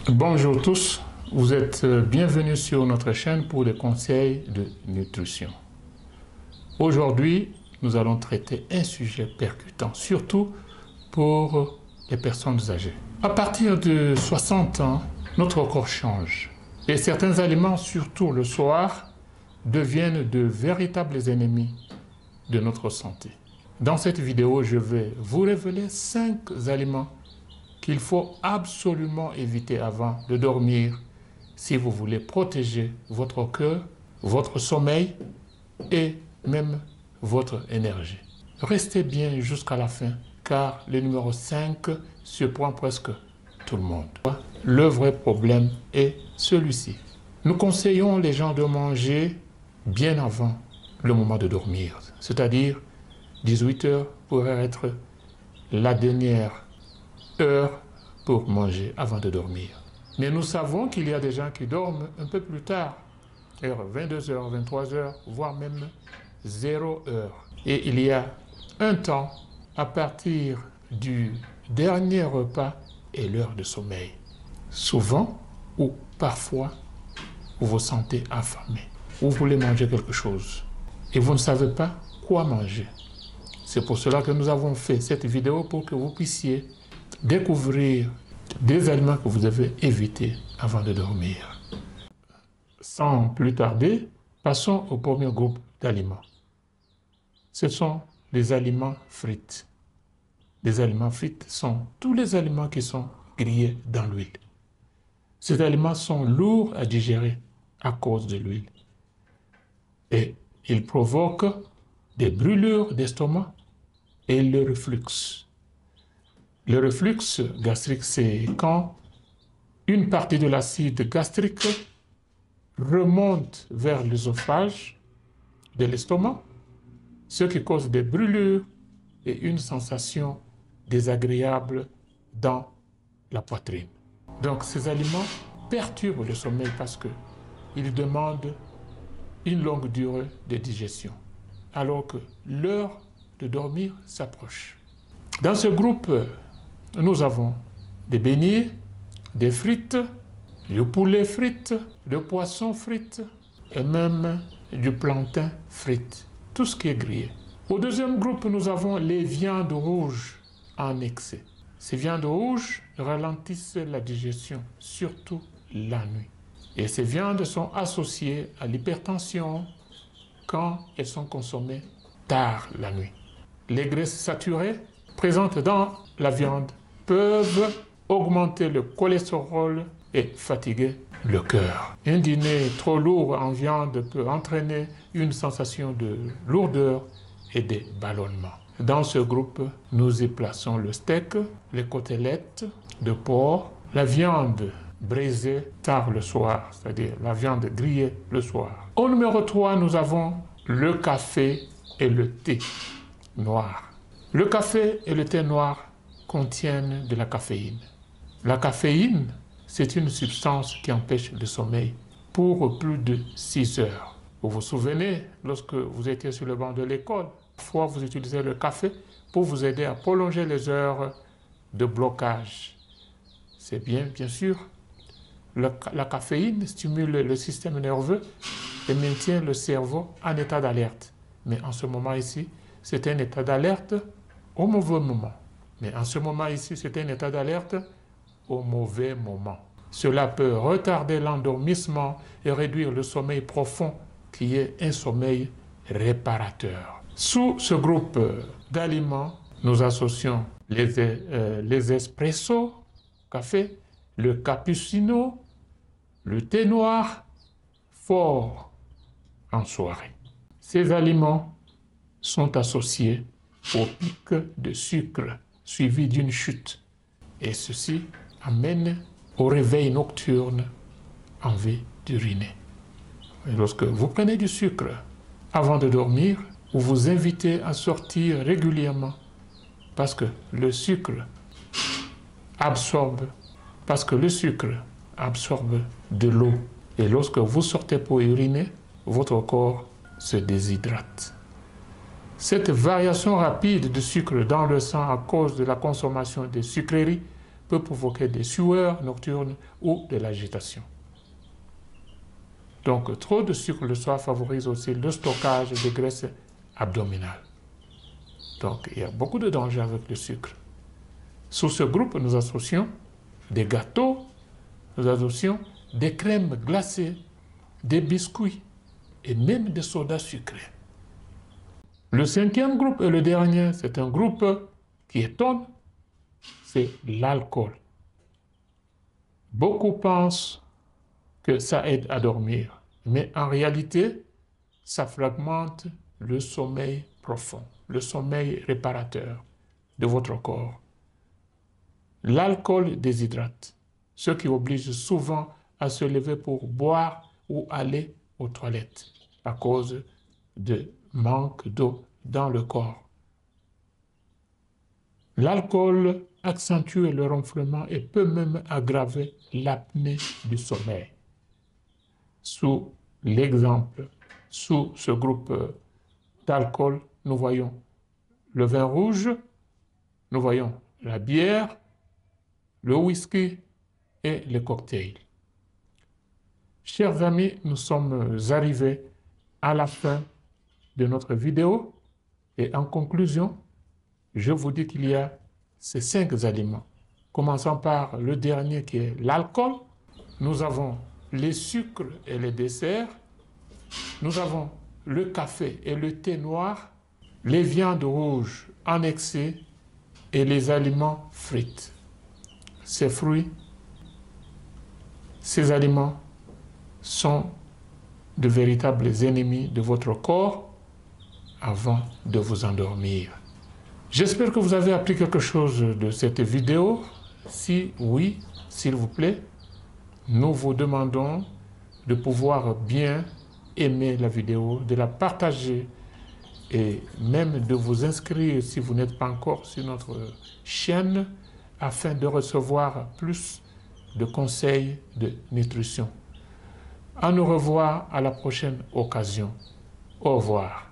Bonjour tous, vous êtes bienvenus sur notre chaîne pour les conseils de nutrition. Aujourd'hui, nous allons traiter un sujet percutant, surtout pour les personnes âgées. À partir de 60 ans, notre corps change et certains aliments, surtout le soir, deviennent de véritables ennemis de notre santé. Dans cette vidéo, je vais vous révéler 5 aliments qu'il faut absolument éviter avant de dormir si vous voulez protéger votre cœur, votre sommeil et même votre énergie. Restez bien jusqu'à la fin car le numéro 5 surprend presque tout le monde. Le vrai problème est celui-ci. Nous conseillons les gens de manger bien avant le moment de dormir, c'est-à-dire 18 heures pourrait être la dernière heure pour manger avant de dormir. Mais nous savons qu'il y a des gens qui dorment un peu plus tard, 22 heures, 23 heures, voire même 0 heure. Et il y a un temps à partir du dernier repas et l'heure de sommeil. Souvent ou parfois, vous vous sentez affamé. Vous voulez manger quelque chose et vous ne savez pas quoi manger. C'est pour cela que nous avons fait cette vidéo pour que vous puissiez découvrir des aliments que vous devez éviter avant de dormir. Sans plus tarder, passons au premier groupe d'aliments. Ce sont les aliments frites. Les aliments frites sont tous les aliments qui sont grillés dans l'huile. Ces aliments sont lourds à digérer à cause de l'huile. Et ils provoquent des brûlures d'estomac et le reflux. Le reflux gastrique, c'est quand une partie de l'acide gastrique remonte vers l'œsophage de l'estomac, ce qui cause des brûlures et une sensation désagréable dans la poitrine. Donc ces aliments perturbent le sommeil parce qu'ils demandent une longue durée de digestion, alors que l'heure de dormir s'approche. Dans ce groupe, nous avons des beignets, des frites, du poulet frites, du poisson frites et même du plantain frites, tout ce qui est grillé. Au deuxième groupe, nous avons les viandes rouges en excès. Ces viandes rouges ralentissent la digestion, surtout la nuit. Et ces viandes sont associées à l'hypertension quand elles sont consommées tard la nuit. Les graisses saturées présentes dans la viande peuvent augmenter le cholestérol et fatiguer le cœur. Un dîner trop lourd en viande peut entraîner une sensation de lourdeur et de ballonnement. Dans ce groupe, nous y plaçons le steak, les côtelettes de porc, la viande braisée tard le soir, c'est-à-dire la viande grillée le soir. Au numéro 3, nous avons le café et le thé noir. Le café et le thé noir contiennent de la caféine. La caféine, c'est une substance qui empêche le sommeil pour plus de 6 heures. Vous vous souvenez, lorsque vous étiez sur le banc de l'école, parfois vous utilisez le café pour vous aider à prolonger les heures de blocage. C'est bien sûr. La caféine stimule le système nerveux et maintient le cerveau en état d'alerte. Mais en ce moment ici, c'est un état d'alerte au mauvais moment. Mais en ce moment ici, c'est un état d'alerte au mauvais moment. Cela peut retarder l'endormissement et réduire le sommeil profond qui est un sommeil réparateur. Sous ce groupe d'aliments, nous associons les espressos, café, le cappuccino, le thé noir, fort en soirée. Ces aliments sont associés au pic de sucre suivi d'une chute. Et ceci amène au réveil nocturne, envie d'uriner. Lorsque vous prenez du sucre avant de dormir, vous vous invitez à sortir régulièrement parce que le sucre absorbe de l'eau. Et lorsque vous sortez pour uriner, votre corps se déshydrate. Cette variation rapide de sucre dans le sang à cause de la consommation de sucreries peut provoquer des sueurs nocturnes ou de l'agitation. Donc, trop de sucre le soir favorise aussi le stockage des graisses abdominales. Donc, il y a beaucoup de dangers avec le sucre. Sous ce groupe, nous associons des gâteaux, nous associons des crèmes glacées, des biscuits et même des sodas sucrés. Le cinquième groupe et le dernier, c'est un groupe qui étonne, c'est l'alcool. Beaucoup pensent que ça aide à dormir, mais en réalité, ça fragmente le sommeil profond, le sommeil réparateur de votre corps. L'alcool déshydrate, ce qui oblige souvent à se lever pour boire ou aller aux toilettes à cause de manque d'eau dans le corps. L'alcool accentue le ronflement et peut même aggraver l'apnée du sommeil. Sous l'exemple, sous ce groupe d'alcool, nous voyons le vin rouge, nous voyons la bière, le whisky et les cocktails. Chers amis, nous sommes arrivés à la fin de notre vidéo et en conclusion, je vous dis qu'il y a ces 5 aliments. Commençons par le dernier qui est l'alcool. Nous avons les sucres et les desserts. Nous avons le café et le thé noir, les viandes rouges en excès et les aliments frits. Ces fruits, ces aliments sont de véritables ennemis de votre corps avant de vous endormir. J'espère que vous avez appris quelque chose de cette vidéo. Si oui, s'il vous plaît, nous vous demandons de pouvoir bien aimer la vidéo, de la partager et même de vous inscrire si vous n'êtes pas encore sur notre chaîne afin de recevoir plus de conseils de nutrition. À nous revoir à la prochaine occasion. Au revoir.